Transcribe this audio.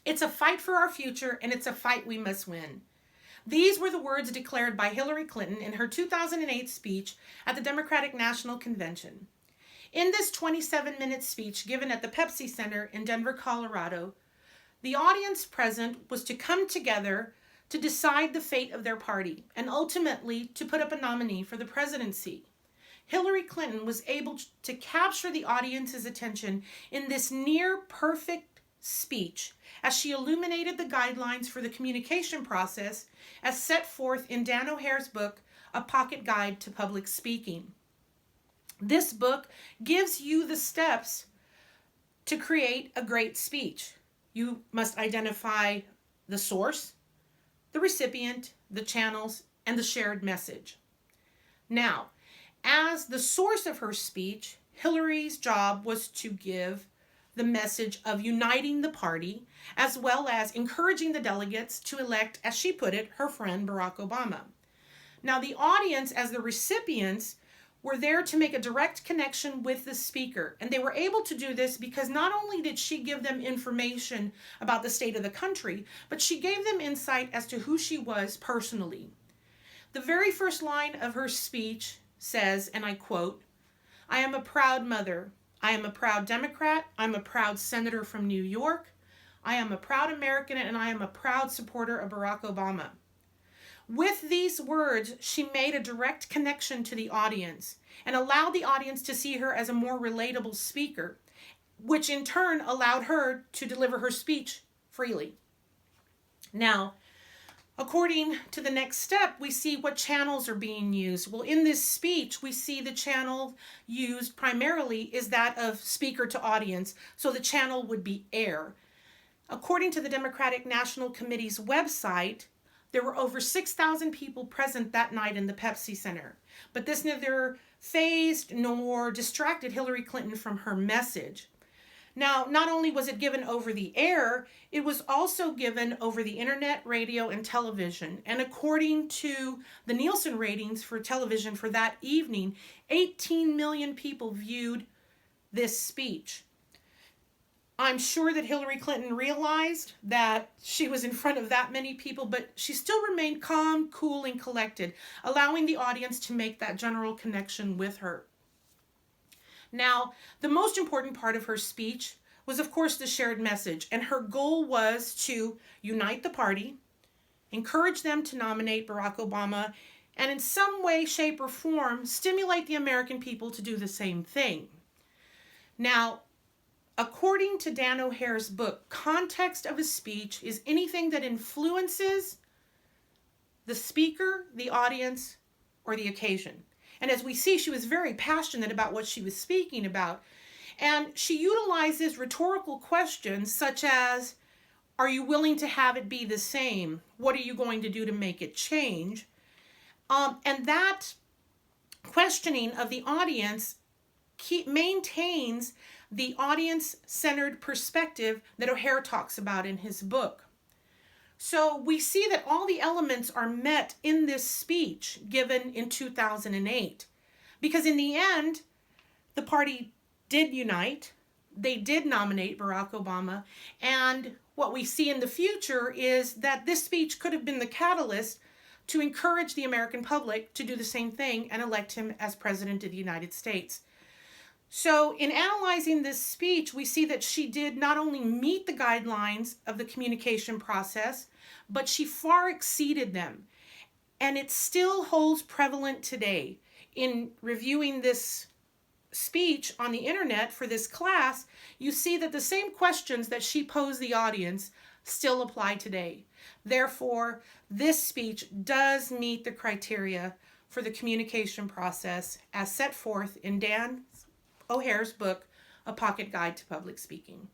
It's a fight for our future, and it's a fight we must win. These were the words declared by Hillary Clinton in her 2008 speech at the Democratic National Convention. In this 27-minute speech given at the Pepsi Center in Denver, Colorado, the audience present was to come together to decide the fate of their party and ultimately to put up a nominee for the presidency. Hillary Clinton was able to capture the audience's attention in this near-perfect speech as she illuminated the guidelines for the communication process as set forth in Dan O'Hare's book, A Pocket Guide to Public Speaking. This book gives you the steps to create a great speech. You must identify the source, the recipient, the channels, and the shared message. Now, as the source of her speech, Hillary's job was to give the message of uniting the party, as well as encouraging the delegates to elect, as she put it, her friend Barack Obama. Now, the audience, as the recipients, were there to make a direct connection with the speaker. And they were able to do this because not only did she give them information about the state of the country, but she gave them insight as to who she was personally. The very first line of her speech says, and I quote, "I am a proud mother. I am a proud Democrat. I'm a proud senator from New York. I am a proud American, and I am a proud supporter of Barack Obama." With these words, she made a direct connection to the audience and allowed the audience to see her as a more relatable speaker, which in turn allowed her to deliver her speech freely. Now, according to the next step, we see what channels are being used. Well, in this speech, we see the channel used primarily is that of speaker to audience, so the channel would be air. According to the Democratic National Committee's website, there were over 6,000 people present that night in the Pepsi Center. But this neither fazed nor distracted Hillary Clinton from her message. Now, not only was it given over the air, it was also given over the internet, radio, and television. And according to the Nielsen ratings for television for that evening, 18 million people viewed this speech. I'm sure that Hillary Clinton realized that she was in front of that many people, but she still remained calm, cool, and collected, allowing the audience to make that general connection with her. Now, the most important part of her speech was, of course, the shared message, and her goal was to unite the party, encourage them to nominate Barack Obama, and in some way, shape, or form, stimulate the American people to do the same thing. Now, according to Dan O'Hare's book, context of a speech is anything that influences the speaker, the audience, or the occasion. And as we see, she was very passionate about what she was speaking about. And she utilizes rhetorical questions such as, are you willing to have it be the same? What are you going to do to make it change? And that questioning of the audience maintains the audience-centered perspective that O'Hare talks about in his book. So we see that all the elements are met in this speech given in 2008. Because in the end, the party did unite. They did nominate Barack Obama. And what we see in the future is that this speech could have been the catalyst to encourage the American public to do the same thing and elect him as President of the United States. So in analyzing this speech, we see that she did not only meet the guidelines of the communication process, but she far exceeded them. And it still holds prevalent today. In reviewing this speech on the internet for this class, you see that the same questions that she posed the audience still apply today. Therefore, this speech does meet the criteria for the communication process as set forth in Dan O'Hare's book, A Pocket Guide to Public Speaking.